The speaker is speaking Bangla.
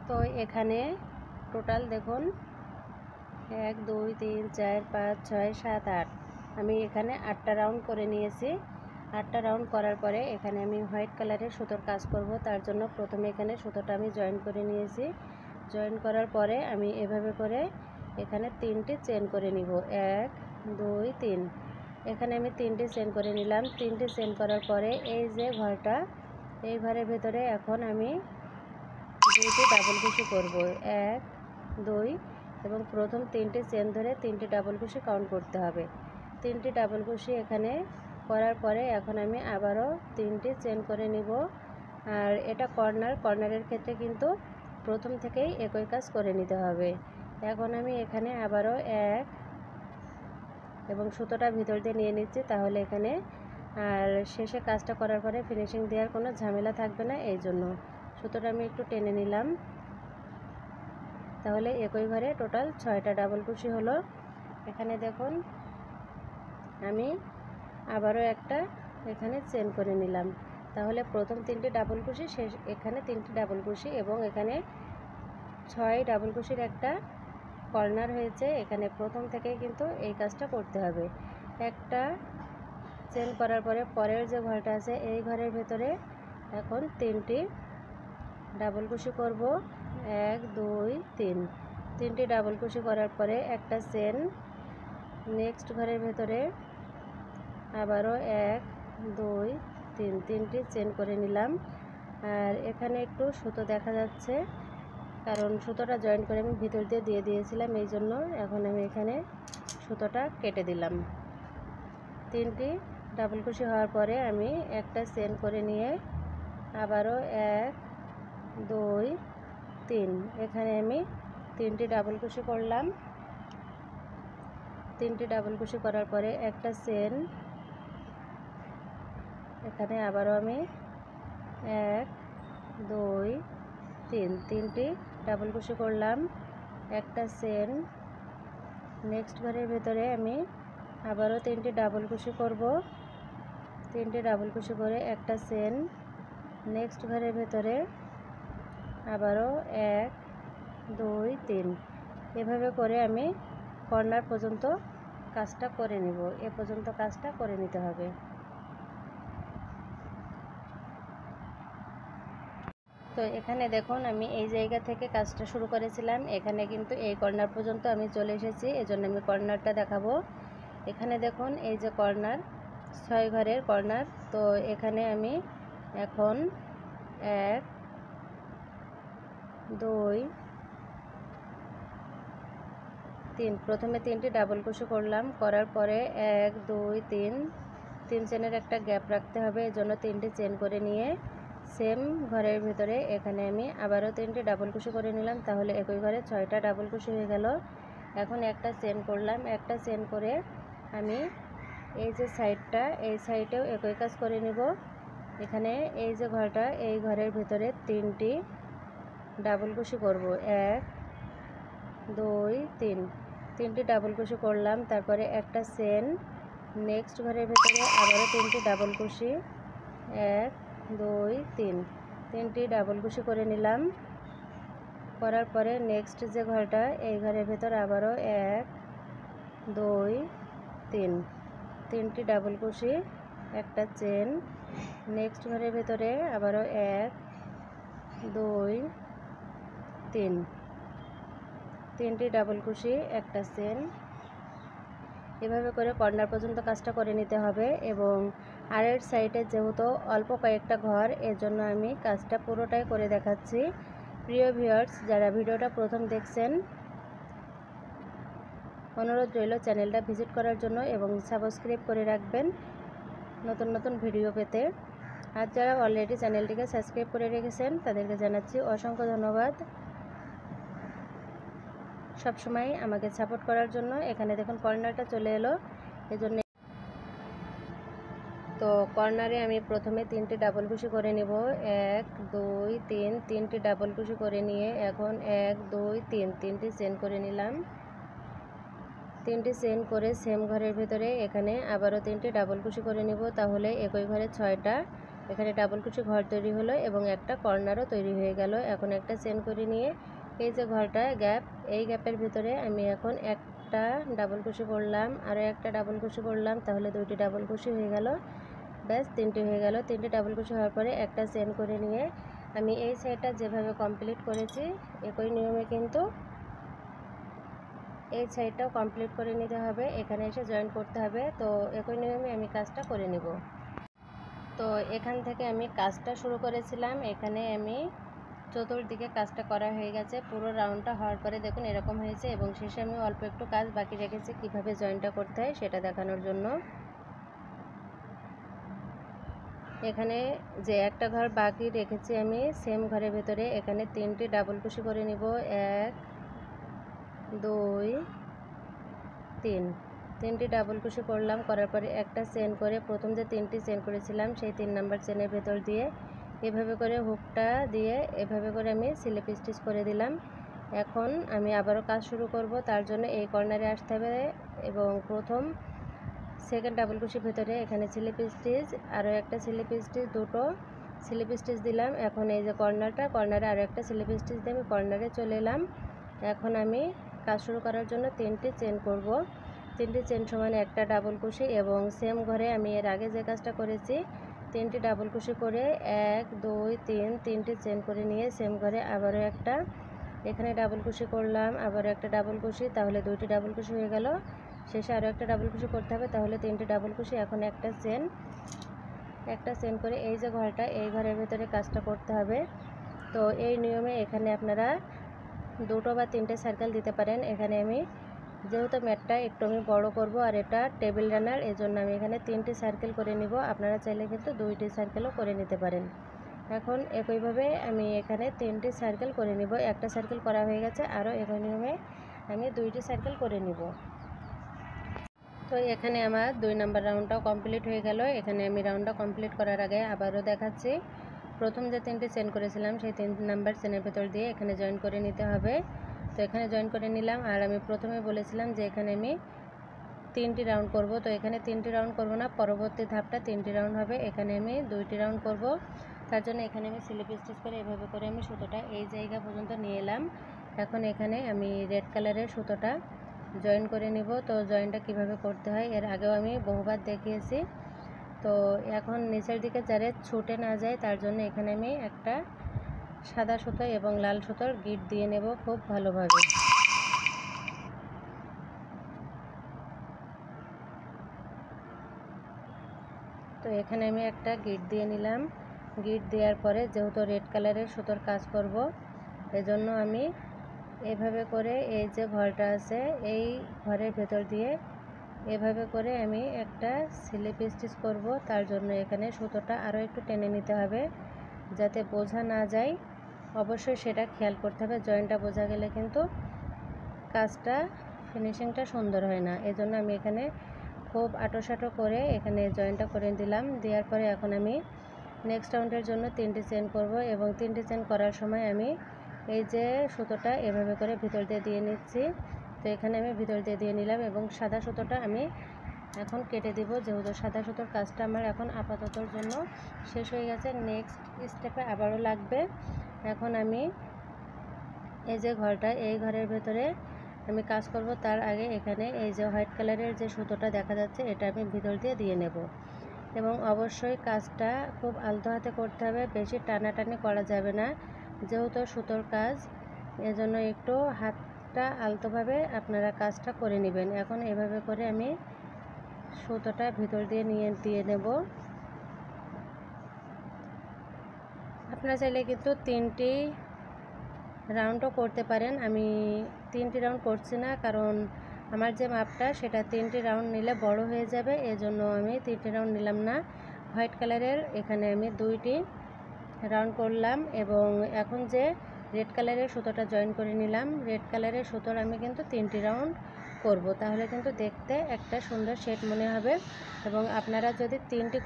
তো এখানে টোটাল দেখুন 1 2 3 4 5 6 7 8 আমি এখানে 8টা রাউন্ড করে নিয়েছি। 8টা রাউন্ড করার পরে এখানে আমি হোয়াইট কালারের সুতোর কাজ করব। তার জন্য প্রথমে এখানে সুতোটা আমি জয়েন করে নিয়েছি। জয়েন করার পরে আমি এভাবে করে এখানে 3টে চেন করে নিব। 1 2 3 এখানে আমি 3টে চেন করে নিলাম। 3টে চেন করার পরে এই যে ঘরটা, এই ঘরের ভেতরে এখন আমি 2টি ডাবল কুশি করব। 1 2 এবং প্রথম 3টে চেন ধরে 3টে ডাবল কুশি কাউন্ট করতে হবে। 3টে ডাবল কুশি এখানে করার পরে এখন আমি আবারও 3টে চেন করে নিব। আর এটা কর্নারের ক্ষেত্রে কিন্তু প্রথম থেকেই একই কাজ করে নিতে হবে। এখন আমি এখানে আবারও 1 এবং সুতোটা ভিতর দিয়ে নিয়ে নিচ্ছি, তাহলে এখানে আর শেষে কাজটা করার পরে ফিনিশিং দেওয়ার কোনো ঝামেলা থাকবে না। এই জন্য সুতোটা আমি একটু টেনে নিলাম। তাহলে একই ঘরে টোটাল 6টা ডাবল কুশি হলো। এখানে দেখুন আমি আবারও একটা এখানে চেন করে নিলাম। তাহলে প্রথম 3টে ডাবল কুশি, শেষ এখানে 3টে ডাবল কুশি এবং এখানে 6 ডাবল কুশির একটা কর্নার হয়েছে। এখানে প্রথম থেকেই কিন্তু এই কাজটা করতে হবে। একটা চেন করার পরে পরের যে ঘরটা আছে এই ঘরের ভেতরে এখন 3টি ডাবল কুশি করব। 1 2 3 3টি ডাবল কুশি করার পরে একটা চেন, নেক্সট ঘরের ভেতরে আবারও 1 2 3 3টি চেন করে নিলাম। আর এখানে একটু সুতো দেখা যাচ্ছে, কারণ সুতোটা জয়েন করে আমি ভিতর দিয়ে দিয়েছিলাম, এই জন্য এখন আমি এখানে সুতোটা কেটে দিলাম। 3টি ডাবল কুশি হওয়ার পরে আমি একটা চেন করে নিয়ে আবারও 1 2 3 এখানে আমি 3টি ডাবল কুশি করলাম। 3টি ডাবল কুশি করার পরে একটা চেন, এখানে আবারও আমি 1 2 3 3টি ডাবল কুশি করলাম। একটা চেন, নেক্সট ঘরের ভেতরে আমি আবারও 3টি ডাবল কুশি করব। 3টে ডাবল কুশি করে একটা চেন, নেক্সট ঘরের ভেতরে আবারও 1 2 3 এভাবে করে আমি কর্নার পর্যন্ত কাজটা করে নিব। এ পর্যন্ত কাজটা করে নিতে হবে। তো এখানে দেখুন আমি এই জায়গা থেকে কাজটা শুরু করেছিলাম, এখানে কিন্তু এই কর্নার পর্যন্ত আমি চলে এসেছি। এজন্য আমি কর্নারটা দেখাবো। এখানে দেখুন এই যে কর্নার, 6 ঘরের কর্নার। তো এখানে আমি এখন 1 2 3 প্রথমে 3টি ডাবল কুশি করলাম। করার পরে 1 2 3 চেনের একটা গ্যাপ রাখতে হবে, এজন্য 3টে চেন করে নিয়ে সেম ঘরের ভিতরে এখানে আমি আবারও 3টে ডাবল কুশি করে নিলাম। তাহলে একই ঘরে 6টা ডাবল কুশি হয়ে গেল। এখন একটা চেন করলাম। একটা চেন করে আমি এই যে সাইডটা, এই সাইডেও একই কাজ করে নেব। এখানে এই যে ঘরটা, এই ঘরের ভিতরে 3টি ডাবল কুশি করব। 1 2 3 3টি ডাবল কুশি করলাম। তারপরে একটা চেন, নেক্সট ঘরের ভিতরে আবারও 3টি ডাবল কুশি। 1 2 3 3টি ডাবল কুশি করে নিলাম। করার পরে নেক্সট যে ঘরটা, এই ঘরের ভেতর আবারও 1 2 3 3টি ডাবল কুশি, একটা চেন, নেক্সট ঘরের ভেতরে আবারও 1 2 3 3টি ডাবল কুশি, একটা চেন। এভাবে করে কর্নার পর্যন্ত কাজটা করে নিতে হবে। এবং আরের সাইডে যেহেতু অল্প কয়েকটা ঘর, এর জন্য আমি কাজটা পুরোটাই করে দেখাচ্ছি। প্রিয় ভিউয়ার্স, যারা ভিডিওটা প্রথম দেখছেন, অনুরোধ রইল চ্যানেলটা ভিজিট করার জন্য এবং সাবস্ক্রাইব করে রাখবেন নতুন নতুন ভিডিও পেতে। আর যারা অলরেডি চ্যানেলটিকে সাবস্ক্রাইব করে রেখেছেন তাদেরকে জানাচ্ছি অসংখ্য ধন্যবাদ সবসময় আমাকে সাপোর্ট করার জন্য। এখানে দেখুন কর্নারটা চলে এলো, এজন্য তো কর্নারে আমি প্রথমে 3টি ডাবল কুশি করে নেব। 1 2 3 3টি ডাবল কুশি করে নিয়ে এখন 1 2 3 3টি চেন করে নিলাম। 3টি চেন করে সেম ঘরের ভিতরে এখানে আবারও 3টি ডাবল কুশি করে নেব। তাহলে একই ঘরে 6টা এখানে ডাবল কুচি ঘর তৈরি হলো এবং একটা কর্নারও তৈরি হয়ে গেল। এখন একটা চেন করে নিয়ে এই যে ঘরটা গ্যাপ, এই গ্যাপের ভিতরে আমি এখন একটা ডাবল কুচি করলাম, আরও একটা ডাবল কুচি করলাম, তাহলে দুইটি ডাবল কুচি হয়ে গেল। ব্যাস, তিনটি হয়ে গেল। তিনটি ডাবল কুচি হওয়ার পরে একটা চেন করে নিয়ে আমি এই সাইডটা যেভাবে কমপ্লিট করেছি একই নিয়মে কিন্তু এই সাইডটাও কমপ্লিট করে নিতে হবে। এখানে এসে জয়েন করতে হবে। তো একই নিয়মে আমি কাজটা করে নিব। তো এখান থেকে আমি কাজটা শুরু করেছিলাম, এখানে আমি চতুর্দিকে কাজটা করা হয়ে গেছে। পুরো রাউন্ডটা হওয়ার পরে দেখুন এরকম হয়েছে এবং শেষে আমি অল্প একটু কাজ বাকি রেখেছি কিভাবে জয়েনটা করতে হয় সেটা দেখানোর জন্য। এখানে যে একটা ঘর বাকি রেখেছি আমি সেম ঘরের ভেতরে এখানে তিনটি ডাবল কুশি করে নিব। 1 2 3, তিনটি ডাবল কুশি করলাম। করার পরে একটা চেন করে প্রথম যে তিনটি চেন করেছিলাম সেই 3 নাম্বার চেনের ভেতর দিয়ে এভাবে করে হুকটা দিয়ে এভাবে করে আমি স্লিপ স্টিচ করে দিলাম। এখন আমি আবারও কাজ শুরু করব। তার জন্য এই কর্নারে আসতে হবে এবং প্রথম সেকেন্ড ডাবল কুশির ভেতরে এখানে স্লিপ স্টিচ, আরও একটা স্লিপ স্টিচ, দুটো স্লিপ স্টিচ দিলাম। এখন এই যে কর্নারে আরও একটা স্লিপ স্টিচ দিয়ে আমি কর্নারে চলে এলাম। এখন আমি কাজ শুরু করার জন্য তিনটি চেন করব। তিনটি চেন সমান একটা ডাবল কুশি এবং সেম ঘরে আমি এর আগে যে কাজটা করেছি তিনটি ডাবল কুশি করে 1 2 3 তিনটি চেন করে নিয়ে সেম ঘরে আবারও একটা এখানে ডাবল কুশি করলাম, আবারও একটা ডাবল কুশি, তাহলে দুইটি ডাবল কুশি হয়ে গেল। শেষে আরও একটা ডাবল কুশি করতে হবে, তাহলে তিনটি ডাবল কুশি। এখন একটা চেন করে এই যে ঘরটা এই ঘরের ভেতরে কাজটা করতে হবে। তো এই নিয়মে এখানে আপনারা দুটো বা তিনটে সার্কেল দিতে পারেন। এখানে আমি যেহেতু ম্যাটটা একটু আমি বড় করব আর এটা টেবিল রানার, এজন্য আমি এখানে তিনটি সার্কেল করে নিব। আপনারা চাইলে কিন্তু দুইটি সার্কেলও করে নিতে পারেন। এখন একইভাবে আমি এখানে তিনটি সার্কেল করে নিব। একটা সার্কেল করা হয়ে গেছে, আরও একই নিয়মে আমি দুইটি সার্কেল করে নিব। তো এখানে আমার 2 নাম্বার রাউন্ডটাও কমপ্লিট হয়ে গেল। এখানে আমি রাউন্ডটা কমপ্লিট করার আগে আবারও দেখাচ্ছি, প্রথম যে তিনটি চেন করেছিলাম সেই 3 নাম্বার চেনের ভেতর দিয়ে এখানে জয়েন করে নিতে হবে। তো এখানে জয়েন করে নিলাম। আর আমি প্রথমে বলেছিলাম যে এখানে আমি 3টি রাউন্ড করব। তো এখানে 3টি রাউন্ড করব না, পরবর্তী ধাপটা 3টি রাউন্ড হবে। এখানে আমি 2টি রাউন্ড করব। তার জন্য এখানে আমি স্লিপ স্টিচ করে এভাবে করে আমি সুতোটা এই জায়গা পর্যন্ত নিয়ে এলাম। এখন এখানে আমি রেড কালারের সুতোটা জয়েন করে নিব। তো জয়েনটা কিভাবে করতে হয় এর আগেও আমি বহুবার দেখিয়েছি। তো এখন নিচের দিকে যাতে ছুটে না যায় তার জন্য এখানে আমি একটা সাদা সুতো এবং লাল সুতোর গিট দিয়ে নেব খুব ভালোভাবে। তো এখানে আমি একটা গিট দিয়ে নিলাম। গিট দেওয়ার পরে যেহেতু রেড কালারের সুতোর কাজ করব এজন্য আমি এভাবে করে এই যে ঘরটা আছে এই ঘরের ভেতর দিয়ে এভাবে করে আমি একটা স্লিপ স্টিচ করব। তার জন্য এখানে সুতোটা আরও একটু টেনে নিতে হবে যাতে বোঝা না যায়, অবশ্যই সেটা খেয়াল করতে হবে। জয়েন্টটা বোঝা গেলে কিন্তু কাজটা ফিনিশিংটা সুন্দর হয় না। এজন্য আমি এখানে খুব আঁটোসাঁটো করে এখানে জয়েন্টটা করে দিলাম। দেওয়ার পরে এখন আমি নেক্সট রাউন্ডের জন্য 3টি চেন করব এবং 3টি চেন করার সময় আমি এই যে সুতোটা এভাবে করে ভিতর দিয়ে নিচ্ছি। তো এখানে আমি ভিতর দিয়ে নিলাম এবং সাদা সুতোটা আমি এখন কেটে দিব, যেহেতু সাদা সুতোর কাজটা আমার এখন আপাততর জন্য শেষ হয়ে গেছে। নেক্সট স্টেপে আবারও লাগবে। এখন আমি এই যে ঘরটা এই ঘরের ভেতরে আমি কাজ করব, তার আগে এখানে এই যে হোয়াইট কালারের যে সুতোটা দেখা যাচ্ছে এটা আমি ভিতর দিয়ে নেব এবং অবশ্যই কাজটা খুব আলতো হাতে করতে হবে, বেশি টানাটানি করা যাবে না যেহেতু সুতোর কাজ, এজন্য একটু হাতটা আলতোভাবে আপনারা কাজটা করে নেবেন। এখন এভাবে করে আমি সুতোটা ভিতর দিয়ে নেব। আপনারা চাইলে কিন্তু 3টি রাউন্ডও করতে পারেন। আমি 3টি রাউন্ড করছি না, কারণ আমার যে মাপটা সেটা 3টি রাউন্ড নিলে বড় হয়ে যাবে, এজন্য আমি 3টি রাউন্ড নিলাম না। হোয়াইট কালারের এখানে আমি 2টি রাউন্ড করলাম এবং এখন যে রেড কালারের সুতোটা জয়েন করে নিলাম, রেড কালারের সুতোর আমি কিন্তু 3টি রাউন্ড করব, তাহলে কিন্তু দেখতে একটা সুন্দর শেড মনে হবে। এবং আপনারা যদি 3টি